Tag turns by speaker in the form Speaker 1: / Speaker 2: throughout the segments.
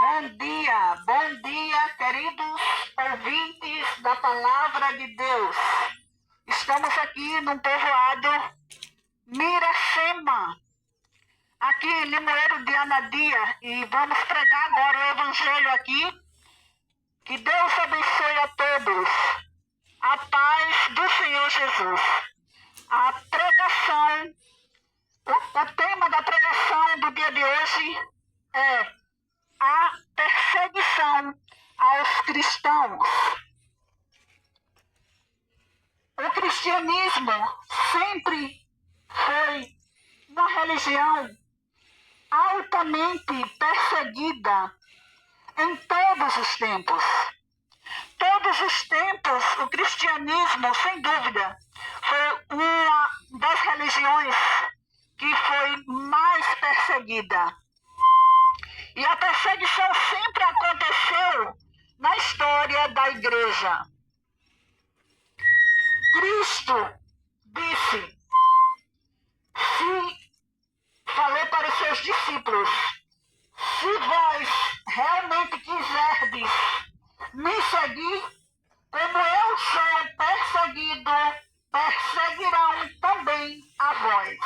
Speaker 1: Bom dia, queridos ouvintes da Palavra de Deus. Estamos aqui no povoado Miracema, aqui em Limoeiro de Anadia, e vamos pregar agora o Evangelho aqui. Que Deus abençoe a todos. A paz do Senhor Jesus. A pregação, o tema da pregação do dia de hoje é a perseguição aos cristãos. O cristianismo sempre foi uma religião altamente perseguida em todos os tempos. Todos os tempos, o cristianismo, sem dúvida, foi uma das religiões que foi mais perseguida. E a perseguição sempre aconteceu na história da igreja. Cristo disse, falou para os seus discípulos, se vós realmente quiserdes me seguir, como eu sou perseguido, perseguirão também a vós.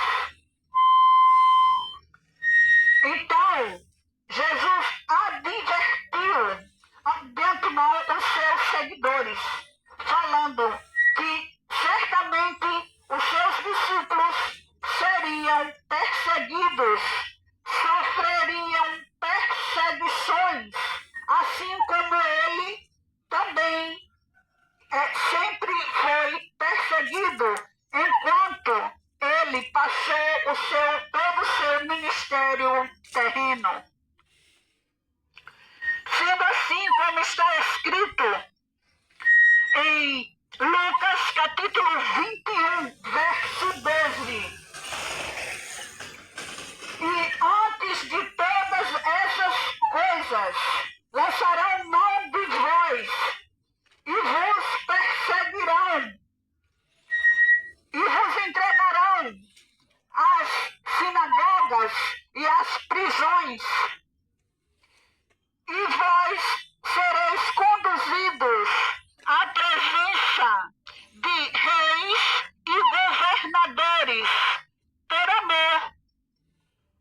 Speaker 1: Então, Jesus advertiu de antemão os seus seguidores, falando que certamente os seus discípulos seriam perseguidos, sofreriam perseguições, assim como ele também sempre foi perseguido, enquanto ele passou todo o seu ministério terreno. Sendo assim como está escrito em Lucas capítulo 21, verso 12. E antes de todas essas coisas, lançarão mão de vós e vos perseguirão e vos entregarão às sinagogas e às prisões, e vós sereis conduzidos à presença de reis e governadores por amor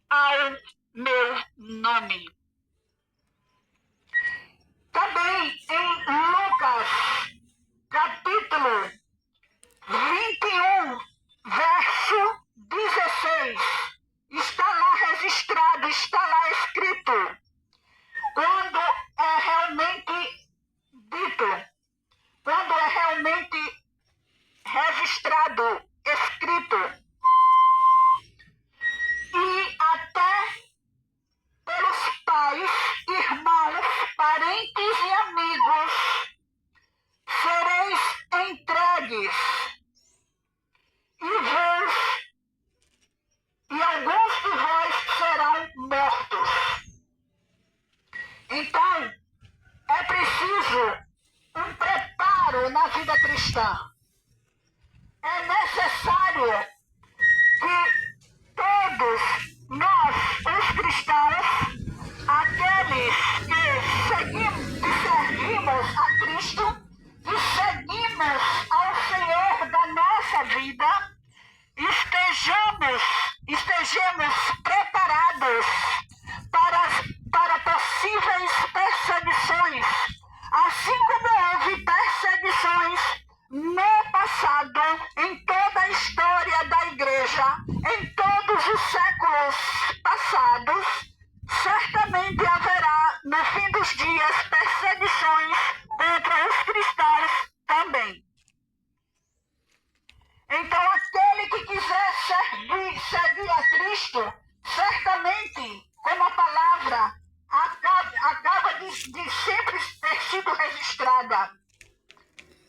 Speaker 1: ao meu nome. Também em Lucas capítulo 21, verso 16, está lá registrado, está lá escrito, quando é realmente dito, quando é realmente registrado, escrito, e até pelos pais, irmãos, parentes e amigos sereis entregues, e alguns de vós serão mortos. Então, é preciso um preparo na vida cristã. É necessário que todos nós, os cristãos, aqueles que servimos a Cristo, que seguimos ao Senhor da nossa vida, estejamos preparados para possíveis perseguições, assim como houve perseguições no passado, em toda a história da igreja, em todos os séculos passados, certamente haverá no fim dos dias perseguições contra os cristãos também. Então, aquele que quiser seguir a Cristo, certamente, como a palavra acaba de sempre ter sido registrada,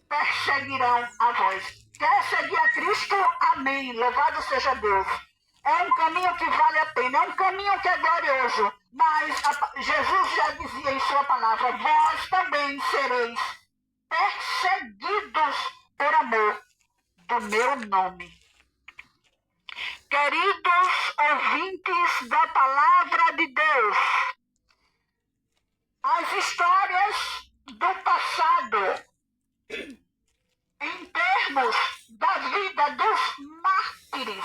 Speaker 1: perseguirão a vós. Quer seguir a Cristo? Amém. Louvado seja Deus. É um caminho que vale a pena, é um caminho que é glorioso. Mas Jesus já dizia em sua palavra, vós também sereis perseguidos por amor do meu nome. Queridos ouvintes da palavra de Deus, histórias do passado, em termos da vida dos mártires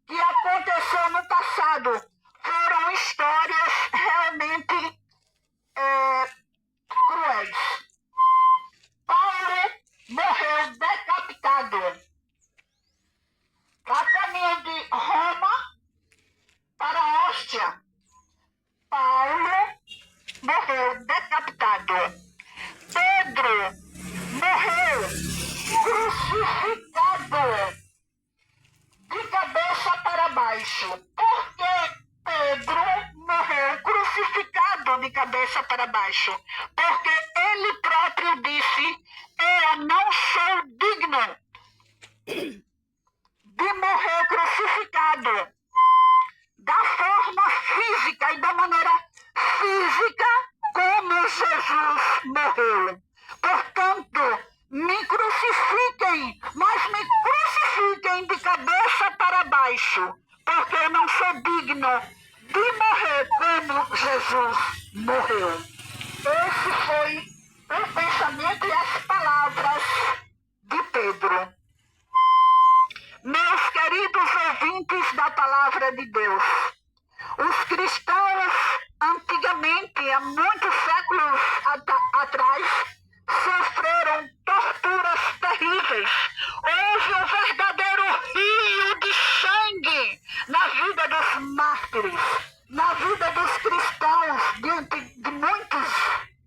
Speaker 1: que aconteceu no passado, foram histórias realmente cruéis. Paulo morreu decapitado a caminho de Roma para a Hóstia. Paulo morreu decapitado. Pedro morreu crucificado de cabeça para baixo. Por que Pedro morreu crucificado de cabeça para baixo? Porque ele próprio disse: eu não sou digno de morrer crucificado da forma física e da maneira física como Jesus morreu. Portanto, me crucifiquem, mas me crucifiquem de cabeça para baixo, porque eu não sou digno de morrer como Jesus morreu. Esse foi o pensamento e as palavras de Pedro. Meus queridos ouvintes da palavra de Deus, os cristãos antigamente, há muitos séculos atrás, sofreram torturas terríveis. Houve um verdadeiro rio de sangue na vida dos mártires, na vida dos cristãos de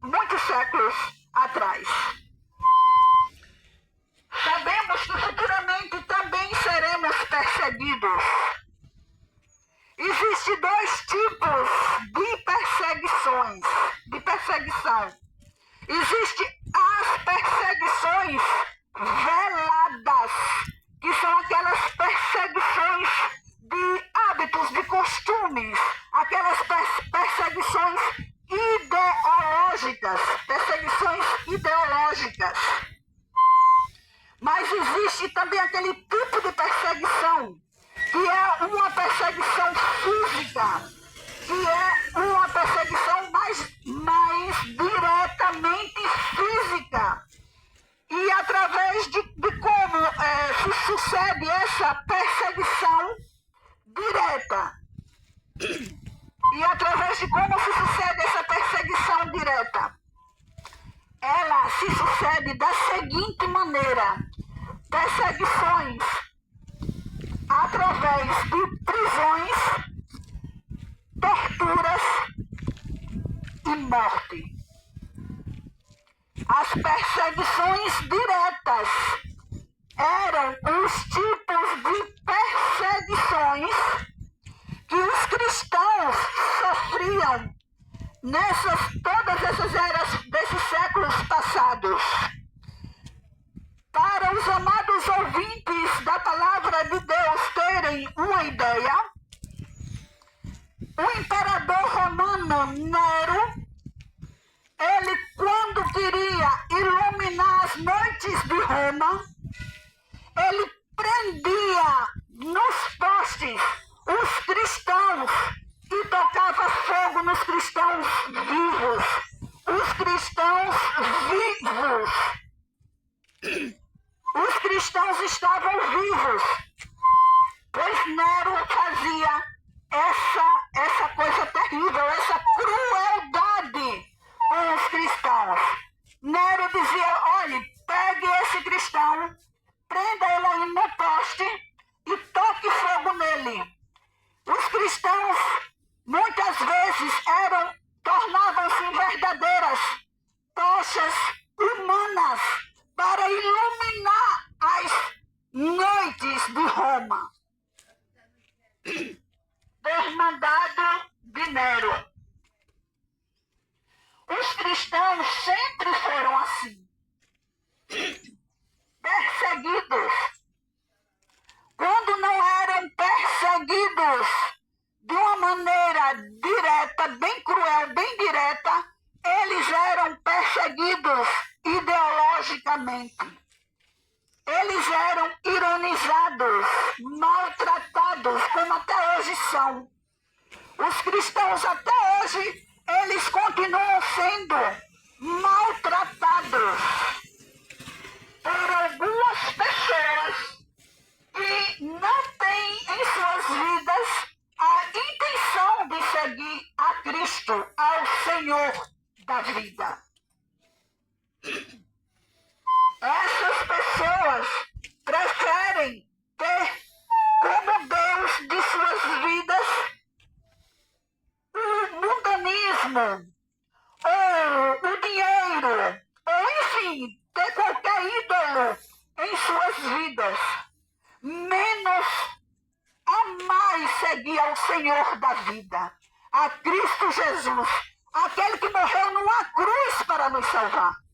Speaker 1: muitos séculos atrás. Sabemos que futuramente também seremos perseguidos. Existem dois tipos de perseguição. Existem as perseguições veladas, que são aquelas perseguições de hábitos, de costumes, aquelas perseguições ideológicas. Mas existe também aquele tipo de perseguição, que é uma perseguição física, que é uma perseguição mais diretamente física. E através de como se sucede essa perseguição direta, ela se sucede da seguinte maneira: perseguições através de prisões, torturas e morte. As perseguições diretas eram os tipos de perseguições que os cristãos sofriam todas essas eras desses séculos passados. Para os amados ouvintes da palavra de Deus terem uma ideia, o imperador romano Nero, ele, quando queria iluminar as noites de Roma, ele prendia nos postes os cristãos e tocava fogo nos cristãos vivos. Os cristãos vivos. Os cristãos estavam vivos, pois Nero fazia essa coisa terrível, essa crueldade com os cristãos. Nero dizia: olhe, pegue esse cristão, prenda ele aí no poste e toque fogo nele. Os cristãos muitas vezes tornavam-se verdadeiras tochas humanas para iluminar as noites de Roma. Do Irmandade de Nero. Os cristãos sempre foram assim, perseguidos. Quando não eram perseguidos de uma maneira direta, bem cruel, bem direta, eles eram perseguidos ideologicamente. Eles eram ironizados, maltratados, como até hoje são. Os cristãos até hoje eles continuam sendo maltratados por algumas pessoas que não têm em suas vidas a intenção de seguir a Cristo, ao Senhor da vida. Essas pessoas preferem ter como Deus de suas vidas o mundanismo, ou o dinheiro, ou enfim, ter qualquer ídolo em suas vidas, menos amar e seguir ao Senhor da vida, a Cristo Jesus, aquele que morreu numa cruz para nos salvar.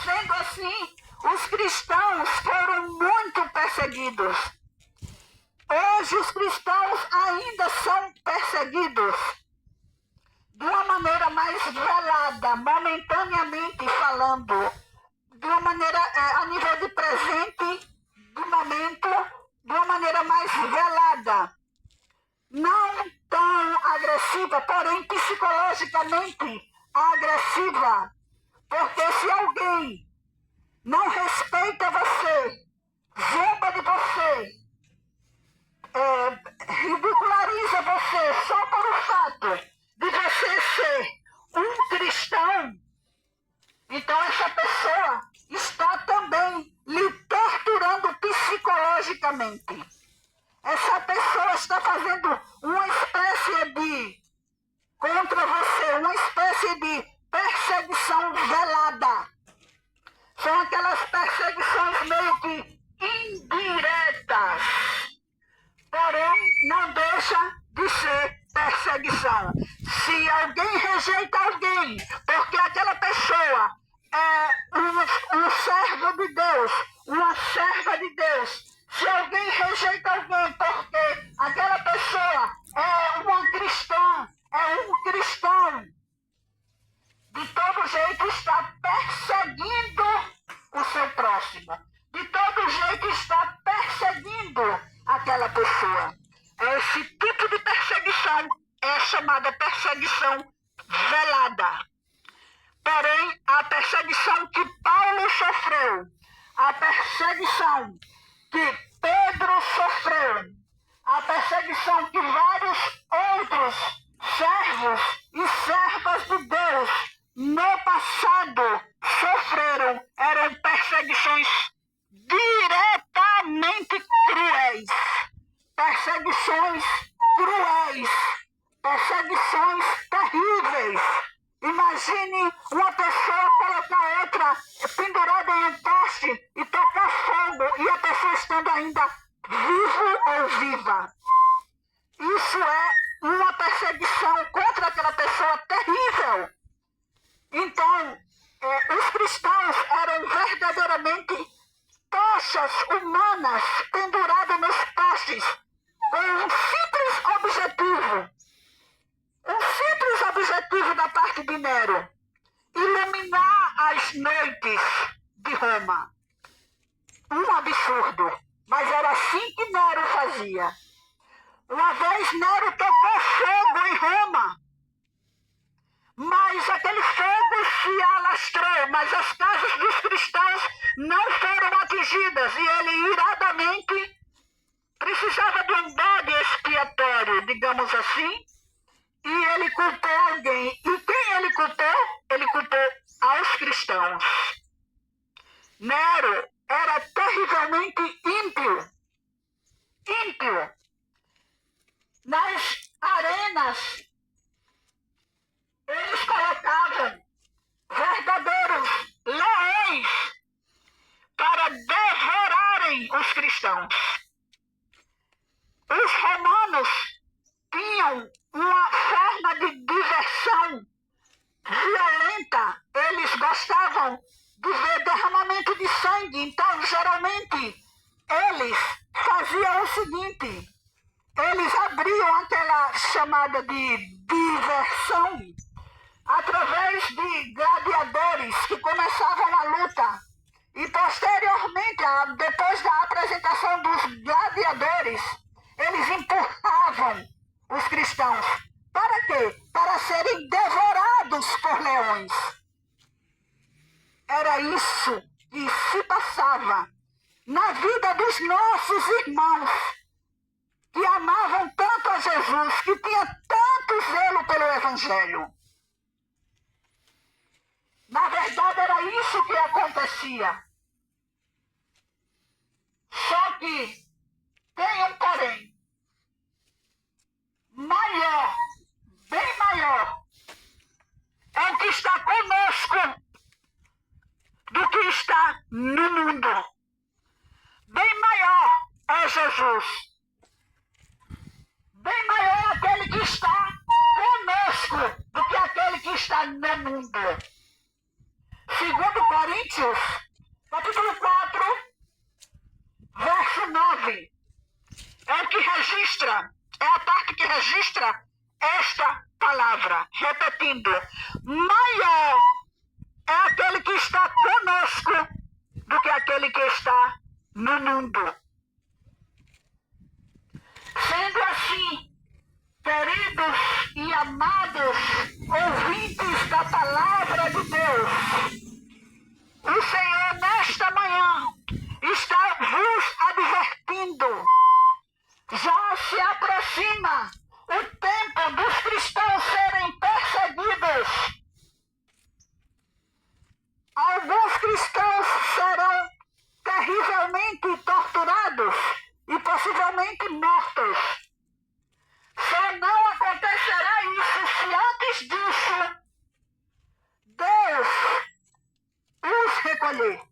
Speaker 1: Sendo assim, os cristãos foram muito perseguidos. Hoje os cristãos ainda são perseguidos de uma maneira mais velada, momentaneamente falando, de uma maneira a nível de presente, do momento, de uma maneira mais velada. Não tão agressiva, porém psicologicamente agressiva. Porque se alguém não respeita você, zomba de você, ridiculariza você só por o fato de você ser um cristão, então essa pessoa está também lhe torturando psicologicamente. Essa pessoa está fazendo uma espécie de, contra você, uma espécie de perseguição velada. São aquelas perseguições meio que indiretas, porém não deixa de ser perseguição. Se alguém rejeita alguém, porque aquela pessoa é um servo de Deus, uma serva de Deus, se alguém rejeita alguém porque aquela pessoa é uma cristã, é um cristão, de todo jeito está perseguindo o seu próximo. De todo jeito está perseguindo aquela pessoa. Esse tipo de perseguição é chamada perseguição velada. Porém, a perseguição que Paulo sofreu, a perseguição que Pedro sofreu, a perseguição que vários outros servos e servas de Deus no passado sofreram, eram perseguições diretamente cruéis. Perseguições cruéis, perseguições terríveis. Imagine uma pessoa colocar outra pendurada em um poste e tocar fogo e a pessoa estando ainda vivo ou viva. Isso é uma perseguição contra aquela pessoa terrível. Então, os cristãos eram verdadeiramente tochas humanas penduradas nos postes com um simples objetivo da parte de Nero: iluminar as noites de Roma. Um absurdo, mas era assim que Nero fazia. Uma vez Nero tocou fogo em Roma, mas aquele fogo se alastrou, mas as casas dos cristãos não foram atingidas e ele iradamente precisava de um bode expiatório, digamos assim, e ele culpou alguém. E quem ele culpou? Ele culpou aos cristãos. Nero era terrivelmente ímpio. Nas arenas, eles colocavam verdadeiros leões para devorarem os cristãos. Os romanos tinham uma forma de diversão violenta. Eles gostavam de ver derramamento de sangue. Então, geralmente, eles faziam o seguinte: eles abriam aquela chamada de diversão através de gladiadores que começavam a luta. E posteriormente, depois da apresentação dos gladiadores, eles empurravam os cristãos. Para quê? Para serem devorados por leões. Era isso que se passava na vida dos nossos irmãos, que amavam tanto a Jesus, que tinha tanto zelo pelo Evangelho. Na verdade, era isso que acontecia. Só que tem um porém maior, bem maior, é o que está conosco do que está no mundo. Bem maior é Jesus. Bem maior aquele que está conosco do que aquele que está no mundo. Segundo Coríntios, capítulo 4, verso 9. É o que registra, é a parte que registra esta palavra. Repetindo, maior é aquele que está conosco do que aquele que está no mundo. Sendo assim, queridos e amados ouvintes da palavra de Deus, o Senhor nesta manhã está vos advertindo. Já se aproxima o tempo dos cristãos serem perseguidos. Alguns cristãos serão terrivelmente torturados e possivelmente mortos. Só não acontecerá isso se antes disso Deus os recolher.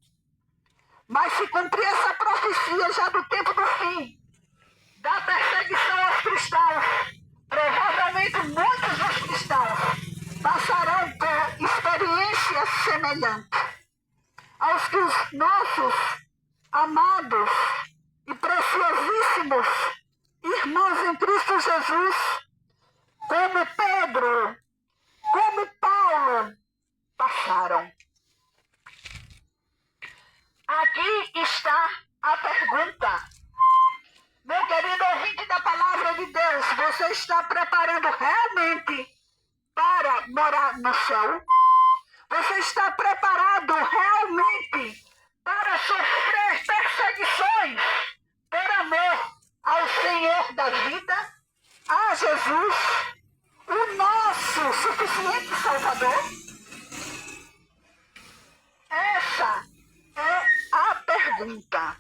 Speaker 1: Mas se cumprir essa profecia já do tempo do fim, da perseguição aos cristãos, provavelmente muitos dos cristãos passarão por experiências semelhantes aos que os nossos amados e preciosíssimos irmãos em Cristo Jesus, como Pedro, como Paulo, passaram. Aqui está a pergunta. Meu querido ouvinte da palavra de Deus, você está preparando realmente para morar no céu? Você está preparado realmente para sofrer perseguições por amor ao Senhor da vida, a Jesus, o nosso suficiente Salvador? Essa é a pergunta.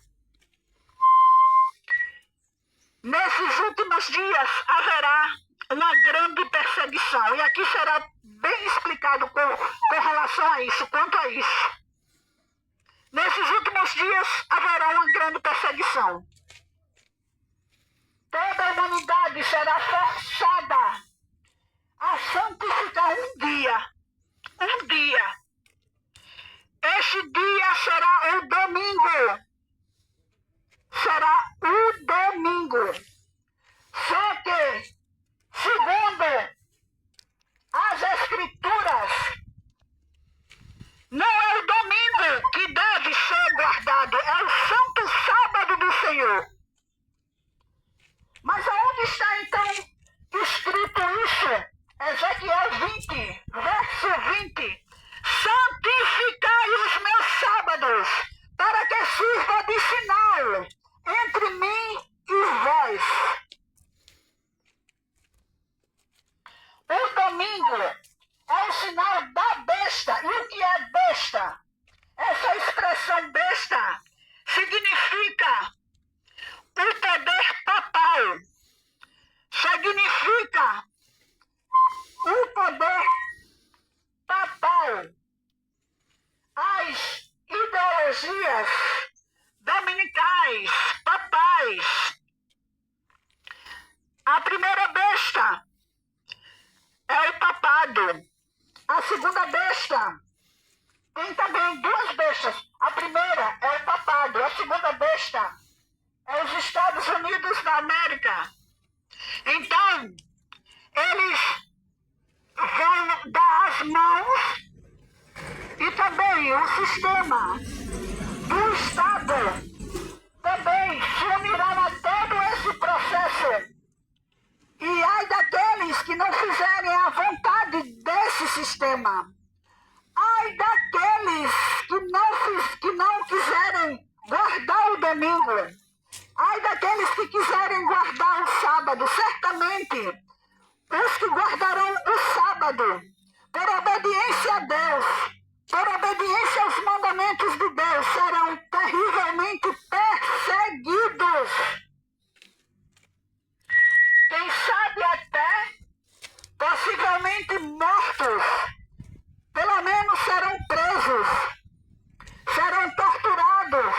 Speaker 1: Nesses últimos dias haverá uma grande perseguição. E aqui será bem explicado com relação a isso, quanto a isso. Nesses últimos dias haverá uma grande perseguição. Toda a humanidade será forçada a santificar um dia. Um dia. Este dia será o domingo. Será o domingo. Só que, segundo as Escrituras, não é o domingo que deve ser guardado, é o santo sábado do Senhor. Mas aonde está então escrito isso? Ezequiel 20, verso 20. Santificai os meus sábados, para que sirva de sinal entre mim e vós. O domingo é o sinal da besta. E o que é besta? Essa expressão besta significa o poder papal. Significa o poder papal. As ideologias dominicais, papais. A primeira besta é o papado. A segunda besta, tem também duas bestas. A primeira é o papado. A segunda besta é os Estados Unidos da América. Então, eles vão dar as mãos e também o sistema do Estado também se unirá a todo esse domingo. Ai daqueles que quiserem guardar o sábado, certamente os que guardarão o sábado, por obediência a Deus, por obediência aos mandamentos de Deus, serão terrivelmente perseguidos. Quem sabe até possivelmente mortos, pelo menos serão presos, serão torturados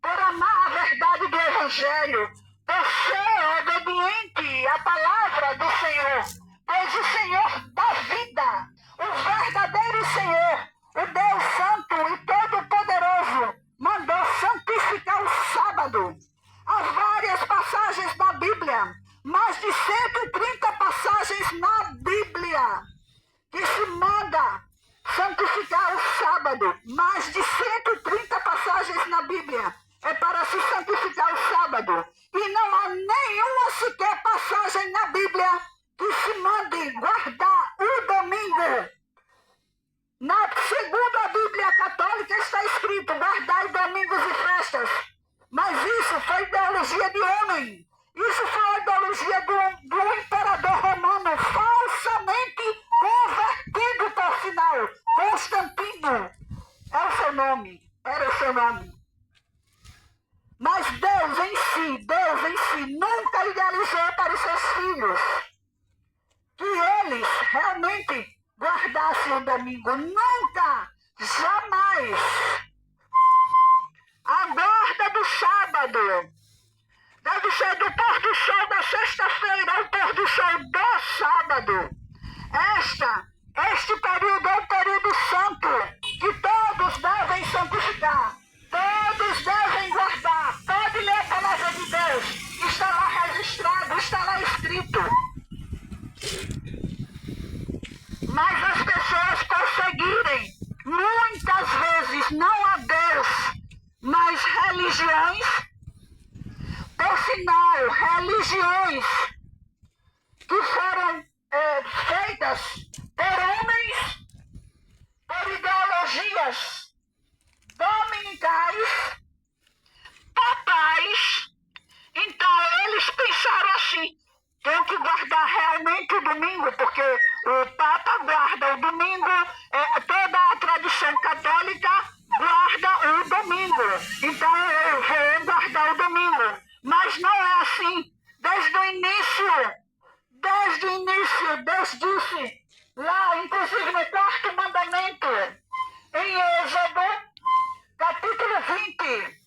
Speaker 1: por amar a verdade do Evangelho, por ser obediente à palavra do Senhor, pois o Senhor da vida, o verdadeiro Senhor, o Deus Santo e Todo-Poderoso, mandou santificar o sábado. Há várias passagens na Bíblia, mais de 130 passagens na Bíblia, que se manda santificar o sábado. Mais de 130 passagens na Bíblia é para se santificar o sábado. E não há nenhuma sequer passagem na Bíblia que se mande guardar o domingo. Na segunda Bíblia Católica está escrito: guardai domingos e festas. Mas isso foi ideologia de homem. Isso foi a ideologia do imperador romano, falsamente convertido, por sinal. Constantino é o seu nome, era o seu nome. Mas Deus em si, nunca idealizou para os seus filhos que eles realmente guardassem o domingo. Nunca, jamais. A guarda do sábado deve ser do pôr do sol da sexta-feira ao pôr do sol do sábado. Este período é o período santo, que todos devem santificar, todos devem guardar. Pode ler a palavra de Deus, está lá registrado, está lá escrito. Mas as pessoas conseguirem, muitas vezes, não a Deus, mas religiões, por sinal, religiões que foram feitas por homens, por ideologias dominicais, papais. Então eles pensaram assim: tenho que guardar realmente o domingo, porque o Papa guarda o domingo, toda a tradição católica guarda o domingo. Então eu vou guardar o domingo. Mas não é assim. Desde o início, Deus disse lá, inclusive no quarto mandamento, em Êxodo, capítulo 20,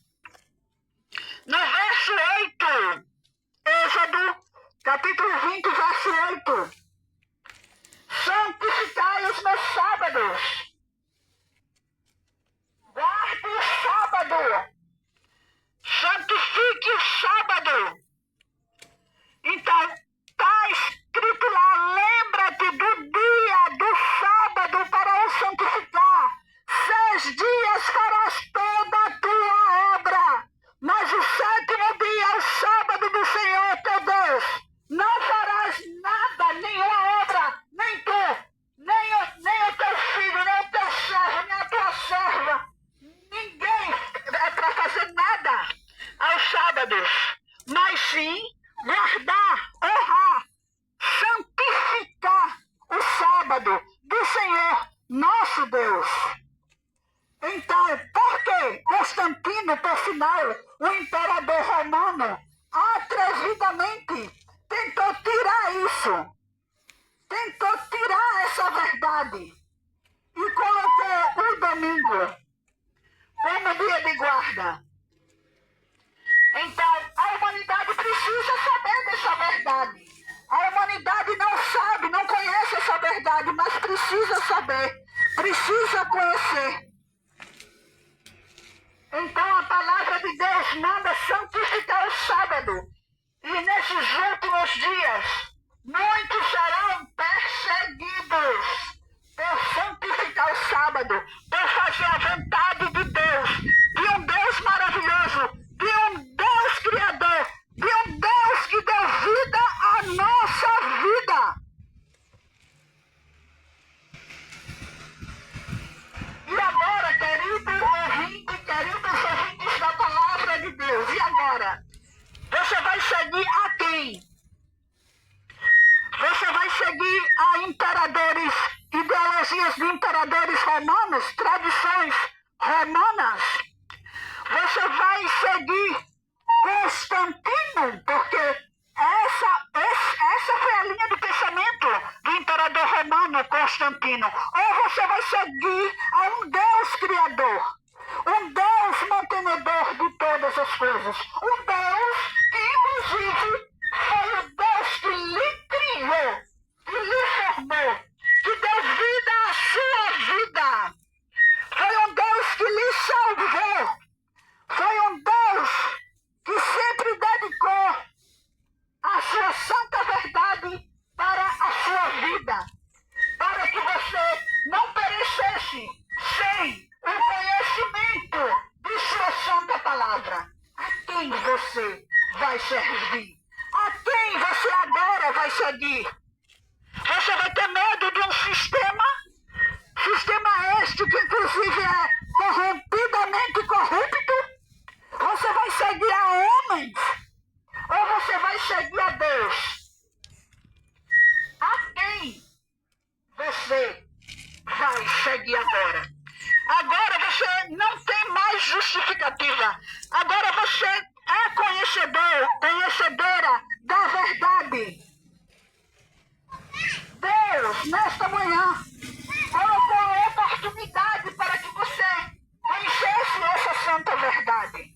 Speaker 1: no verso 8, Êxodo, capítulo 20, verso 8, santificai os meus sábados, guarde o sábado, santifique o sábado. Então, está escrito lá: lembra-te do dia do sábado para o santificar. 6 dias farás toda a tua obra, mas o 7º dia é o sábado do Senhor teu Deus. Não farás nada, nenhuma obra, nem tu, nem o teu filho, nem o teu servo, nem a tua serva. Ninguém é para fazer nada aos sábados, mas sim guardar, honrar, santificar o sábado do Senhor nosso Deus. Então, por que Constantino, por sinal, o imperador romano, atrevidamente tentou tirar isso, tentou tirar essa verdade e colocou o domingo como dia de guarda? Então, a humanidade precisa saber dessa verdade. A humanidade não sabe, não conhece essa verdade, mas precisa saber, precisa conhecer. Então, a palavra de Deus manda santificar o sábado. E nesses últimos dias, muitos serão perseguidos por santificar o sábado, por fazer a vontade de Deus, de um Deus maravilhoso, de um Deus criador, de um Deus que deu vida à nossa vida. E agora, queridos ouvintes da palavra de Deus, romanos, tradições romanas. Você vai seguir Constantino, porque essa foi a linha de pensamento do imperador romano Constantino. Ou você vai seguir a um Deus criador, um Deus mantenedor de todas as coisas, um Deus que, inclusive, foi o Deus que lhe criou, que lhe formou, que deu vida à sua vida. Foi um Deus que lhe salvou. Foi um Deus que sempre dedicou a sua santa verdade para a sua vida, para que você não perecesse sem o conhecimento de sua santa palavra. A quem você vai servir? A quem você agora vai seguir? Você vai ter medo de um sistema este que inclusive é corrompidamente corrupto? Você vai seguir a homens? Ou você vai seguir a Deus? A quem você vai seguir agora? Agora você não tem mais justificativa. Agora você é conhecedora da verdade. Deus, nesta manhã, colocou a oportunidade para que você conhecesse essa santa verdade.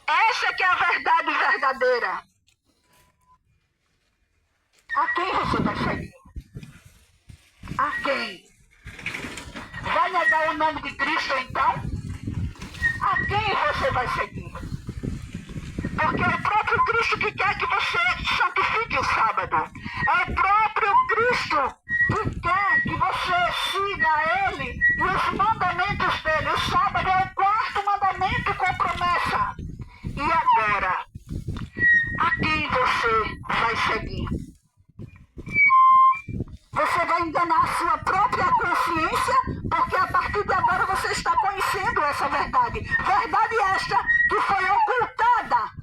Speaker 1: Essa que é a verdade verdadeira. A quem você vai seguir? A quem? Vai negar o nome de Cristo então? A quem você vai seguir? Porque é o próprio Cristo que quer que você santifique o sábado. É o próprio Cristo que quer que você siga Ele e os mandamentos dele. O sábado é o quarto mandamento com promessa. E agora, a quem você vai seguir? Você vai enganar a sua própria consciência, porque a partir de agora você está conhecendo essa verdade. Verdade esta que foi ocultada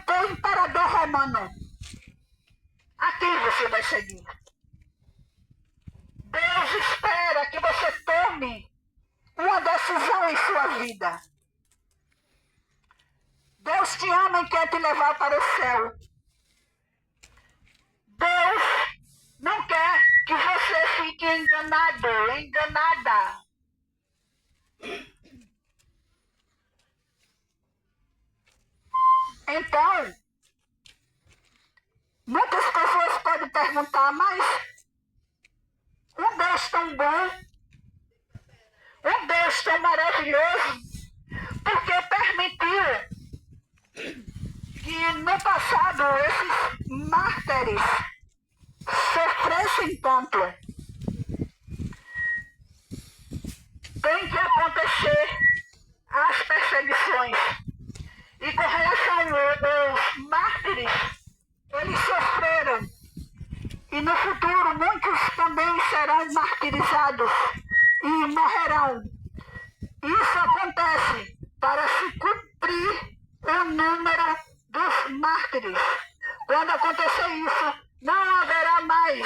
Speaker 1: pelo imperador romano. A quem você vai seguir? Deus espera que você tome uma decisão em sua vida. Deus te ama e quer te levar para o céu. Deus não quer que você fique enganado, enganada. Então, muitas pessoas podem perguntar, mas um Deus tão bom, um Deus tão maravilhoso, por que permitiu que no passado esses mártires sofressem tanto? Tem que acontecer as perseguições. E com relação aos mártires, eles sofreram. E no futuro muitos também serão martirizados e morrerão. Isso acontece para se cumprir o número dos mártires. Quando acontecer isso, não haverá mais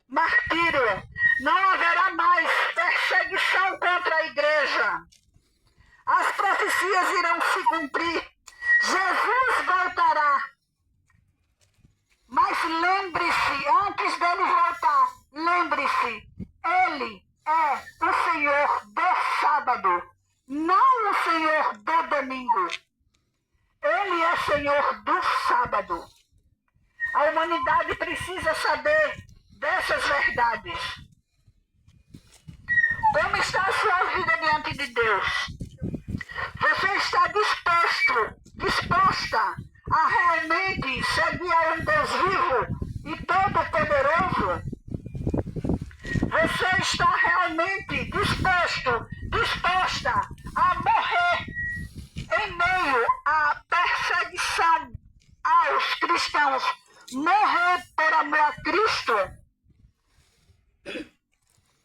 Speaker 1: martírio, não haverá mais perseguição contra a igreja. As profecias irão se cumprir. Jesus voltará. Mas lembre-se, antes dele voltar, lembre-se, ele é o Senhor do sábado, não o Senhor do domingo. Ele é Senhor do sábado. A humanidade precisa saber dessas verdades. Como está a sua vida diante de Deus? Você está disposta a realmente seguir a um Deus vivo e todo-poderoso? Você está realmente disposta a morrer em meio à perseguição aos cristãos? Morrer por amor a Cristo?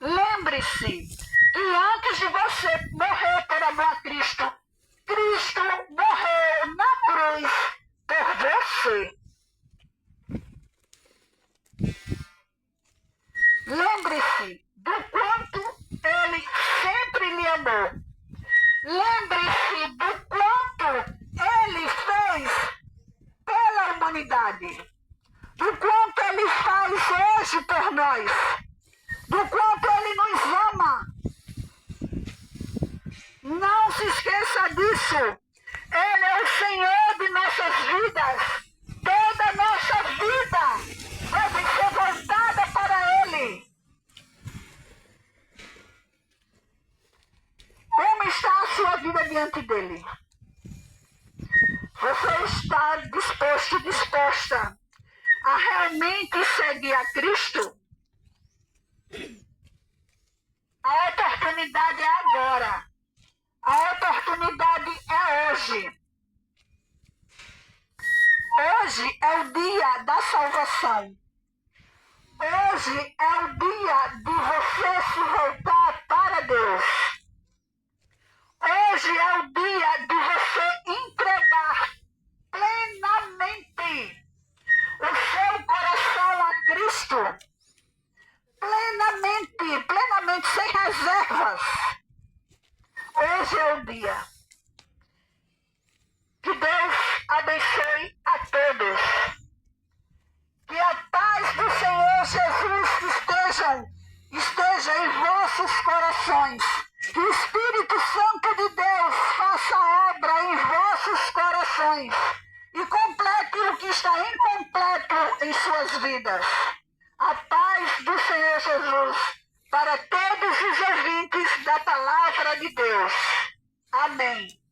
Speaker 1: Lembre-se que antes de você morrer por amor a Cristo, Cristo morreu na cruz por você. Lembre-se Lembre-se do quanto Ele fez pela humanidade, do quanto Ele faz hoje por nós, do quanto Ele nos ama. Não se esqueça disso. Ele é o Senhor de nossas vidas. Toda nossa vida deve ser voltada para Ele. Como está a sua vida diante dEle? Você está disposto, disposta a realmente seguir a Cristo? A oportunidade é agora. A oportunidade é hoje. Hoje é o dia da salvação. Hoje é o dia de você se voltar para Deus. Hoje é o dia de você entregar plenamente o seu coração a Cristo. Plenamente, sem reservas. Hoje é o dia. Que Deus abençoe a todos. Que a paz do Senhor Jesus esteja em vossos corações. Que o Espírito Santo de Deus faça obra em vossos corações e complete o que está incompleto em suas vidas. A paz do Senhor Jesus para todos os ouvintes da palavra de Deus. Amém.